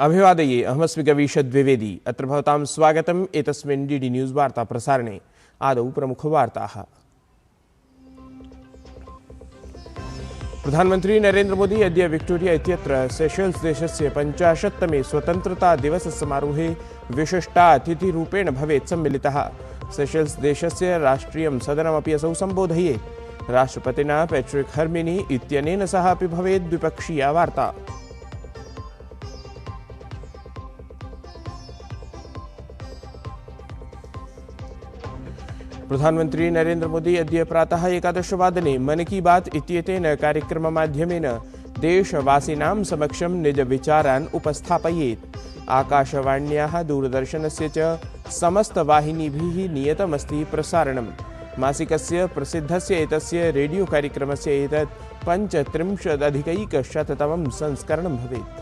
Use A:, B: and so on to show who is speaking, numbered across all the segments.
A: अभिवादये अहमस्मि गवीश द्विवेदी। अत्र भवतां स्वागतम् एतस्मिन् डीडी न्यूज़ वार्ता प्रसारणे। आदौ प्रमुखवार्ताः। प्रधानमन्त्री नरेन्द्र मोदी अद्य विक्टोरिया इत्यत्र सेशेल्स् देशस्य 50तमे स्वतन्त्रता दिवस समारोहे विशिष्टातिथिरूपेण भवेत् सम्मिलितः। सेशेल्स् देशस्य राष्ट्रियं सदनमपि असौ सम्बोधयेत्। राष्ट्रपतिना पैट्रिक हर्मिनी इत्यनेन सह अपि भवेत् द्विपक्षीया वार्ता। प्रधानमंत्री नरेन्द्र मोदी अद्य प्रातः 11 वादने मन की बात इत्येतेन कार्यक्रममाध्यमेन देशवासिनां समक्षं निजविचारान् उपस्थापयेत्। आकाशवाण्याः दूरदर्शनस्य च समस्तवाहिनीभिः नियतमस्ति प्रसारणम्। मासिकस्य प्रसिद्धस्य एतस्य रेडियो कार्यक्रमस्य एतत् 35+100तमं संस्करणं भवेत्।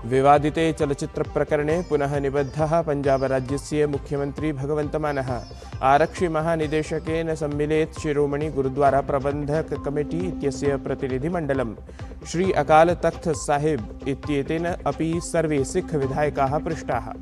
A: विवादिते चलच्चित्रप्रकरणे पुनः निबद्धः पञ्जाबराज्यस्य मुख्यमंत्री भगवन्त मानः आरक्षिमहानिदेशकेन सम्मिलेत् शिरोमणि गुरुद्वारा प्रबन्धक कमिटी इत्यस्य प्रतिनिधिमण्डलम्। श्री अकाल तख्त साहिब इत्येतेन अपि सर्वे सिख विधायकाः पृष्टाः।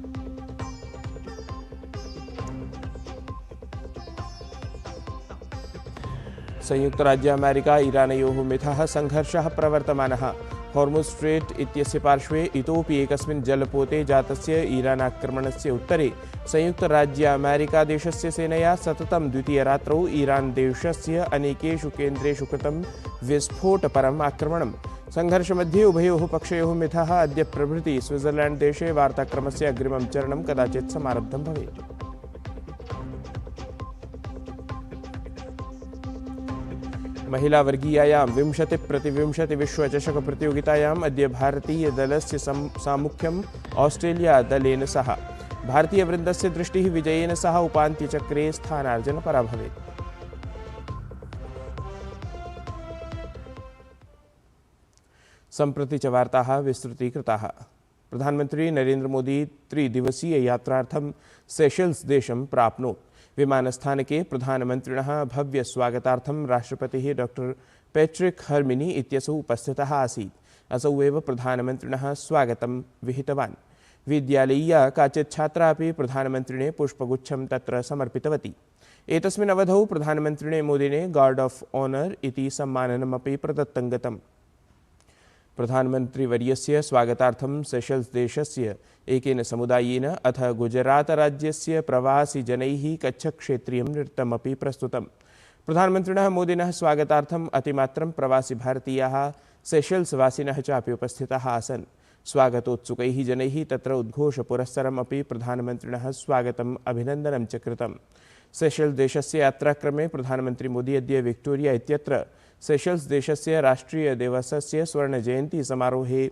A: संयुक्त राज्य अमेरिका ईरानयोः मिथः संघर्षः प्रवर्तमानः। हॉर्मुज़ स्ट्रेट इत्यस्य पार्श्वे इतोपि एकस्मिन् जलपोते जातस्य ईरानाक्रमणस्य उत्तरे संयुक्त राज्य अमेरिका देशस्य सेनया सततं द्वितीयरात्रौ ईरान देशस्य अनेकेषु केन्द्रेषु कृतं विस्फोटपरम् आक्रमणम्। संघर्षमध्ये उभयोः पक्षयोः मिथः अद्य प्रभृति स्विट्जरलैंड देशे वार्ताक्रमस्य अग्रिमं चरणं कदाचित् समारब्धं भवेत्। महिला वर्गीयायां 20x20 विश्वचषक प्रतियोगितायाम् अद्य भारतीय दलस्य सामुख्यम् ऑस्ट्रेलिया दलेन सह। भारतीय वृन्दस्य दृष्टिः विजयेन सह उपान्त्यचक्रे स्थानार्जनपरा भवेत्। सम्प्रति च वार्ताः विस्तृतीकृताः। प्रधानमंत्री नरेन्द्र मोदी त्रिदिवसीय यात्रार्थं सेशेल्स् देशं प्राप्नोत्। विमानस्थानके प्रधानमन्त्रिणः भव्य स्वागतार्थं राष्ट्रपतिः डॉक्टर पैट्रिक हर्मिनी इत्यसौ उपस्थितः आसीत्। असौ एव प्रधानमन्त्रिणः स्वागतं विहितवान्। विद्यालयीया काचित् छात्रा अपि प्रधानमन्त्रिणे पुष्पगुच्छं तत्र समर्पितवती। एतस्मिन् अवधौ प्रधानमन्त्रिणे मोदिने गार्ड ऑफ ऑनर इति सम्माननमपि प्रदत्तं गतम्। प्रधानमन्त्रिवर्यस्य स्वागतार्थं सेशेल्स् देशस्य एकेन समुदायेन अथ गुजरात राज्यस्य प्रवासिजनैः कच्छक्षेत्रीयं नृत्यमपि प्रस्तुतम्। प्रधानमन्त्रिणः मोदिनः स्वागतार्थम् अतिमात्रं प्रवासि भारतीयाः सेशेल्स् वासिनः चापि उपस्थिताः आसन्। स्वागतोत्सुकैः जनैः तत्र उद्घोषपुरस्सरम् अपि प्रधानमन्त्रिणः स्वागतम् अभिनन्दनं च कृतम्। सेशेल्स् देशस्य यात्राक्रमे प्रधानमन्त्री मोदी अद्य विक्टोरिया इत्यत्र सेशेल्स् देशस्य राष्ट्रिय दिवसस्य स्वर्णजयन्ती समारोहे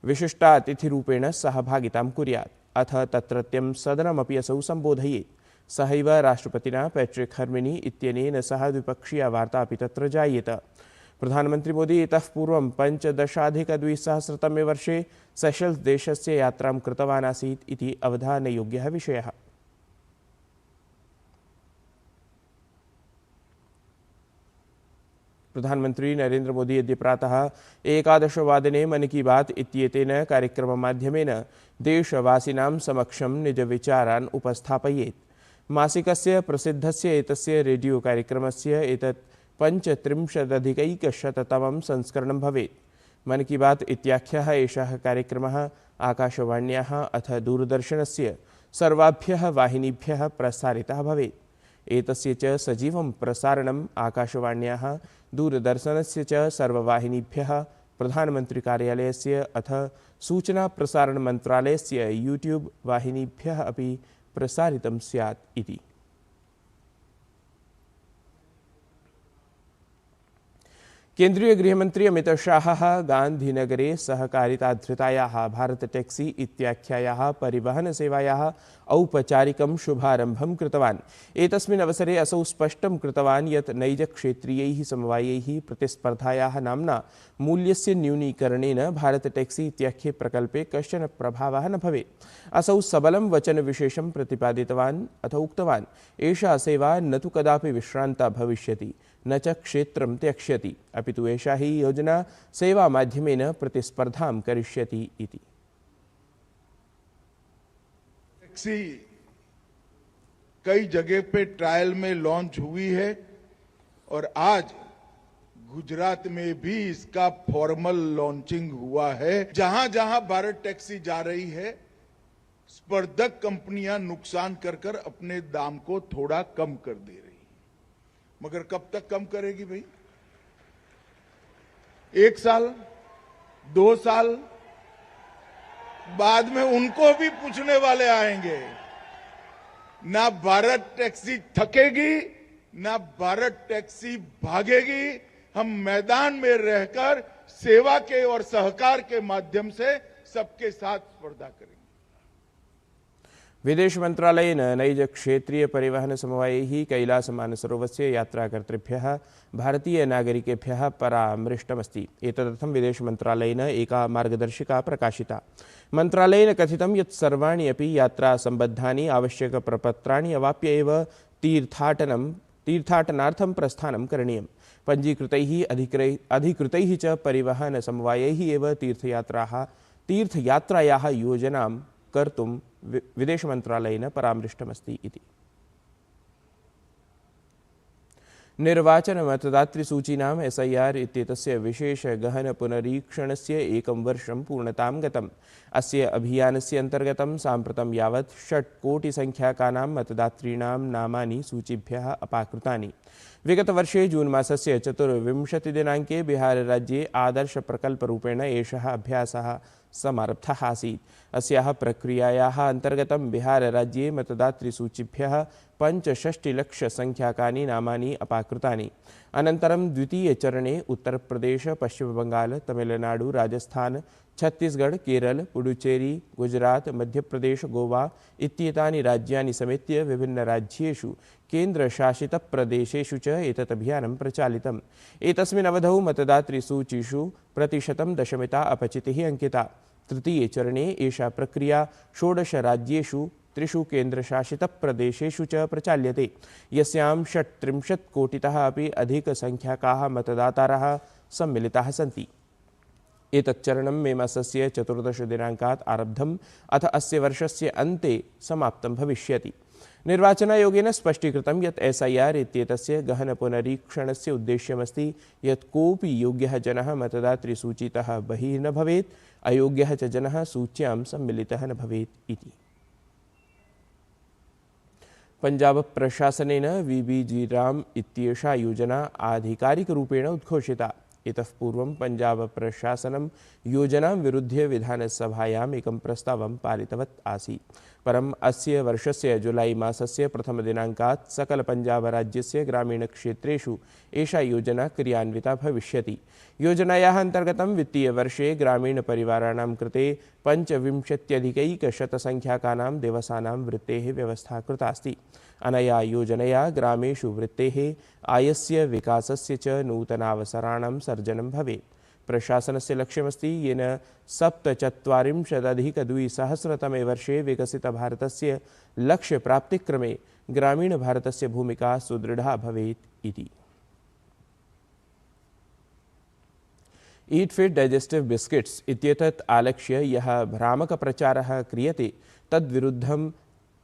A: विशिष्टातिथिरूपेण सहभागितां कुर्यात्। अथ तत्रत्यं सदनमपि असौ सम्बोधयेत्। सहैव राष्ट्रपतिना पैट्रिक हर्मिनी इत्यनेन सह द्विपक्षीया वार्ता अपि तत्र जायेत। प्रधानमन्त्री मोदी इतः पूर्वं 15+200तमे वर्षे सेशेल्स् देशस्य यात्रां कृतवान् आसीत् इति अवधानयोग्यः विषयः। प्रधानमंत्री नरेन्द्र मोदी अद्य प्रातः 11 वादने मन की बात इत्येतेन कार्यक्रममाध्यमेन देशवासिनां समक्षं निजविचारान् उपस्थापयेत्। मासिकस्य प्रसिद्धस्य एतस्य रेडियो कार्यक्रमस्य एतत् 35+100तमं संस्करणं भवेत्। मन की बात इत्याख्यः एषः कार्यक्रमः आकाशवाण्याः अथ दूरदर्शनस्य सर्वाभ्यः वाहिनीभ्यः प्रसारितः भवेत्। एतस्य च सजीवं प्रसारणम् आकाशवाण्याः दूरदर्शनस्य च सर्ववाहिनीभ्यः प्रधानमन्त्रिकार्यालयस्य अथ सूचना प्रसारण मन्त्रालयस्य यूट्यूब वाहिनीभ्यः अपि प्रसारितं स्यात् इति। केन्द्रीय गृहमंत्री अमित शाहः गांधीनगरे सहकारिताधृतायाः भारत टैक्सी इत्याख्यायाः परिवहनसेवायाः औपचारिकं शुभारम्भं कृतवान्। एतस्मिन् अवसरे असौ स्पष्टं कृतवान् यत् नैजक्षेत्रीयैः समवायैः प्रतिस्पर्धायाः नाम्ना मूल्यस्य न्यूनीकरणेन भारत टैक्सी इत्याख्ये प्रकल्पे कश्चन प्रभावः न भवेत्। असौ सबलं वचनविशेषं प्रतिपादितवान् अथ उक्तवान् एषा सेवा न तु कदापि विश्रान्ता भविष्यति। न च क्षेत्रं त्यक्ष्यति, अपितु एषा हि योजना सेवामाध्यमेन प्रतिस्पर्धां करिष्यति इति।
B: टैक्सी कई जगह पे ट्रायल में लॉन्च हुई है और आज गुजरात में भी इसका फॉर्मल लॉन्चिंग हुआ है। जहां जहां भारत टैक्सी जा रही है, स्पर्धक कंपनियां नुकसान कर कर अपने दाम को थोड़ा कम कर दे रही, मगर कब तक कम करेगी भाई? 1 साल, 2 साल बाद में उनको भी पूछने वाले आएंगे। ना भारत टैक्सी थकेगी, ना भारत टैक्सी भागेगी। हम मैदान में रहकर सेवा के और सहकार के माध्यम से सबके साथ स्पर्धा करेंगे।
A: विदेश मंत्रालयेन नैज क्षेत्रीय परिवहन समवायैः कैलासमानसरोवरस्य यात्राकर्तृभ्यः भारतीय नागरिकेभ्यः परामृष्टमस्ति। एतदर्थं विदेश मंत्रालयेन एका मार्गदर्शिका प्रकाशिता। मंत्रालयेन कथितं यत् सर्वाणि अपि यात्रा सम्बद्धानि आवश्यकप्रपत्राणि अवाप्य एव तीर्थाटनार्थं प्रस्थानं करणीयम्। पंजीकृतैः अधिकृतैः च परिवहन समवायैः एव तीर्थयात्रायाः योजनां कर्तुं विदेश मंत्रालयेन परामृष्टमस्ति इति। निर्वाचन मतदातृसूचीनां SIR इत्येतस्य विशेष गहन पुनरीक्षणस्य 1 वर्षं पूर्णतां गतम्। अस्य अभियानस्य अन्तर्गतं साम्प्रतं यावत् 6 कोटिसंख्याकानां मतदातॄणां नामानि सूचीभ्यः अपाकृतानि। विगतवर्षे जून मासस्य 24 दिनाङ्के बिहारराज्ये आदर्शप्रकल्परूपेण एषः अभ्यासः समारब्धः आसीत्। अस्याः प्रक्रियायाः अन्तर्गतं बिहारराज्ये मतदातृसूचीभ्यः 65,00,000 नामानि अपाकृतानि। अनन्तरं द्वितीयचरणे उत्तरप्रदेश, पश्चिमबंगाल, तमिलनाडु, राजस्थान, छत्तीसगढ़, केरल, पुडुचेरी, गुजरात, मध्यप्रदेश, गोवा इत्येतानि राज्यानि समेत्य विभिन्नराज्येषु केन्द्रशासितप्रदेशेषु च एतत् अभियानं प्रचालितम्। एतस्मिन् अवधौ मतदातृसूचीषु प्रतिशतं दशमिता अपचितिः अंकिता। तृतीये चरणे एषा प्रक्रिया 16 राज्येषु 3 केन्द्रशासितप्रदेशेषु च प्रचाल्यते, यस्यां 36 कोटितः अपि अधिकसंख्याकाः मतदातारः सम्मिलिताः सन्ति। एतत् चरणं मे मासस्य 14 दिनाङ्कात् आरब्धम् अथ अस्य वर्षस्य अन्ते समाप्तं भविष्यति। निर्वाचनायोगेन स्पष्टीकृतं यत् SIR इत्येतस्य गहन पुनरीक्षणस्य उद्देश्यमस्ति यत् कोऽपि योग्यः जनः मतदातृसूचीतः बहिः न भवेत्, अयोग्यः च जनः सूच्यां सम्मिलितः न भवेत् इति। पंजाब प्रशासनेन VBG राम इत्येषा योजना आधिकारिकरूपेण उद्घोषिता। इतः पूर्वं पंजाब प्रशासनं योजनां विरुध्य विधानसभायाम् एकं प्रस्तावं पारितवत् आसीत्। परम् अस्य वर्षस्य जुलाई मासस्य 1 दिनाङ्कात् सकल पंजाब राज्यस्य ग्रामीणक्षेत्रेषु एषा योजना क्रियान्विता भविष्यति। योजनायाः अन्तर्गतं वित्तीयवर्षे ग्रामीणपरिवाराणां कृते 25,100 संख्याकानां दिवसानां वृत्तेः व्यवस्था कृता अस्ति। अनया योजनया ग्रामेषु वृत्तेः, आयस्य विकासस्य च नूतनावसराणां सर्जनं भवेत्। प्रशासनस्य लक्ष्यमस्ति येन 47,अधिक-2000 वर्षे विकसितभारतस्य लक्ष्यप्राप्तिक्रमे ग्रामीणभारतस्य भूमिका सुदृढा भवेत् इति। ईट फिट डाइजेस्टिव बिस्किट्स इत्येतत् आलक्ष्य यः भ्रामकप्रचारः क्रियते तद्विरुद्धम्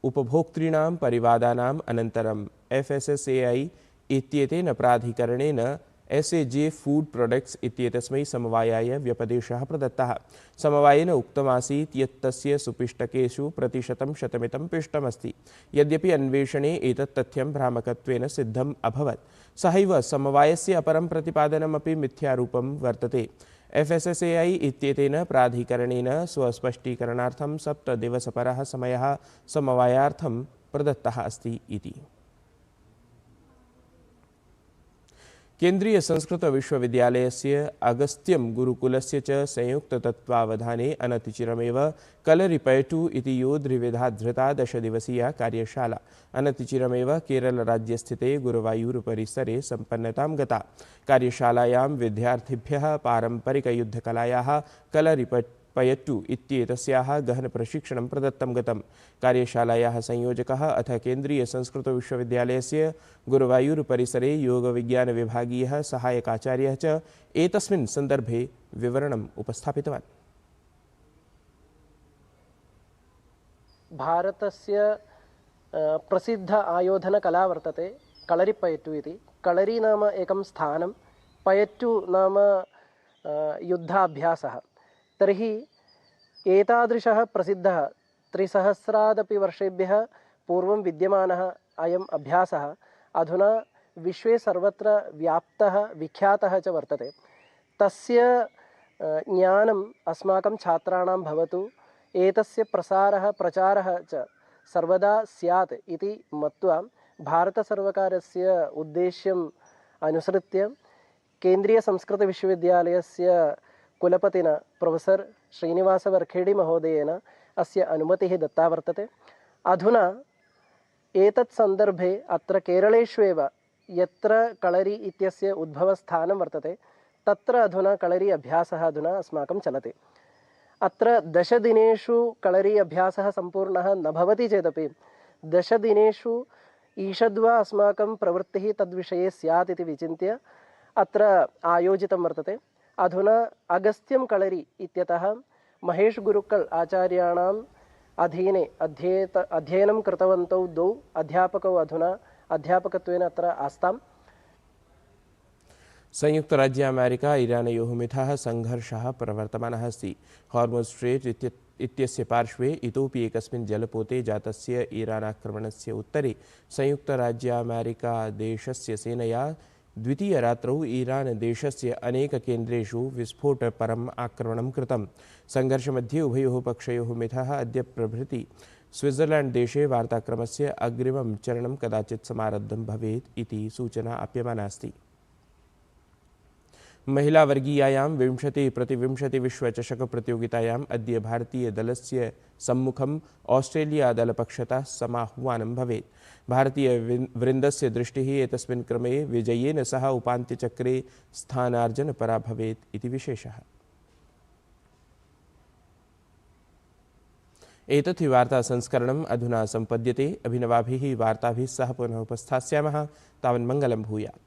A: उपभोक्तॄणां परिवादानाम् अनन्तरं FSSAI इत्येतेन प्राधिकरणेन SAJ फूड प्रोडक्ट्स इत्येतस्मै समवायाय व्यपदेशः प्रदत्तः। समवायेन उक्तमासीत् यत् तस्य सुपिष्टकेषु प्रतिशतं शतमितं पिष्टमस्ति। यद्यपि अन्वेषणे एतत् तथ्यं भ्रामकत्वेन सिद्धम् अभवत्, सहैव समवायस्य अपरं प्रतिपादनमपि मिथ्यारूपं वर्तते। FSSAI इत्येतेन प्राधिकरणेन स्वस्पष्टीकरणार्थं 7 दिवसपरः समयः समवायार्थं प्रदत्तः अस्ति इति। केन्द्रीय संस्कृत विश्वविद्यालयस्य अगस्त्यं गुरुकुलस्य च संयुक्ततत्त्वावधाने अनतिचिरमेव कलरिपयटु इति यो द्विविधाधृता 10 दिवसीया कार्यशाला अनतिचिरमेव केरलराज्यस्थिते गुरुवायूरुपरिसरे सम्पन्नतां गता। कार्यशालायां विद्यार्थिभ्यः पारम्परिकयुद्धकलायाः पयट्टु इत्येतस्याः गहनप्रशिक्षणं प्रदत्तं गतम्। कार्यशालायाः संयोजकः अथ केन्द्रीयसंस्कृतविश्वविद्यालयस्य गुरुवायूरुपरिसरे योगविज्ञानविभागीयः सहायकाचार्यः च एतस्मिन् सन्दर्भे विवरणम् उपस्थापितवान्।
C: भारतस्य प्रसिद्ध आयोधनकला वर्तते कलरिपयट्टु इति। कलरी नाम एकं स्थानं, पयट्टु नाम युद्धाभ्यासः। तर्हि एतादृशः प्रसिद्धः 300 वर्षेभ्यः पूर्वं विद्यमानः अयम् अभ्यासः अधुना विश्वे सर्वत्र व्याप्तः विख्यातः च वर्तते। तस्य ज्ञानम् अस्माकं छात्राणां भवतु, एतस्य प्रसारः प्रचारः च सर्वदा स्यात् इति मत्वा भारतसर्वकारस्य उद्देश्यम् अनुसृत्य केन्द्रीयसंस्कृतविश्वविद्यालयस्य कुलपतिना प्रोफेसर् श्रीनिवासवर्खेडि महोदयेन अस्य अनुमतिः दत्ता वर्तते। अधुना एतत् सन्दर्भे अत्र केरळेष्वेव यत्र कलरी इत्यस्य उद्भवस्थानं वर्तते तत्र अधुना कलरी अभ्यासः अधुना अस्माकं चलति। अत्र 10 दिनेषु कलरी अभ्यासः सम्पूर्णः न भवति चेदपि 10 दिनेषु ईषद्वा अस्माकं प्रवृत्तिः तद्विषये स्यात् इति विचिन्त्य अत्र आयोजितं वर्तते। अधुना अगस्त्यं कलरी इत्यतः महेश गुरुक्कल् आचार्याणाम् अधीने अध्ययनं कृतवन्तौ 2 अध्यापकौ अधुना अध्यापकत्वेन अत्र आस्ताम्।
A: संयुक्त राज्य अमेरिका ईरानयोः मिथः संघर्षः प्रवर्तमानः अस्ति। हॉर्मुज़ स्ट्रेट् इत्यस्य पार्श्वे इतोपि एकस्मिन् जलपोते जातस्य ईरानाक्रमणस्य उत्तरे संयुक्तराज्यामेरिकादेशस्य सेनया द्वितीयरात्रौ ईरानदेशस्य अनेककेन्द्रेषु विस्फोटपरम् आक्रमणं कृतम्। संघर्षमध्ये उभयोः पक्षयोः मिथः अद्य प्रभृति स्विट्ज़र्लैण्ड् देशे वार्ताक्रमस्य अग्रिमं चरणं कदाचित् समारब्धं भवेत् इति सूचना आप्यमाना अस्ति। महिलावर्गीयायां 20x20 विश्वचषकप्रतियोगितायाम् अद्य भारतीयदलस्य सम्मुखम् ऑस्ट्रेलियादलपक्षतः समाह्वानं भवेत्। भारतीयवृन्दस्य दृष्टिः एतस्मिन् क्रमे विजयेन सह उपान्त्यचक्रे स्थानार्जनपरा भवेत् इति विशेषः। एतत् हि वार्तासंस्करणम् अधुना सम्पद्यते। अभिनवाभिः वार्ताभिः सह पुनः उपस्थास्यामः। तावन्मङ्गलं भूयात्।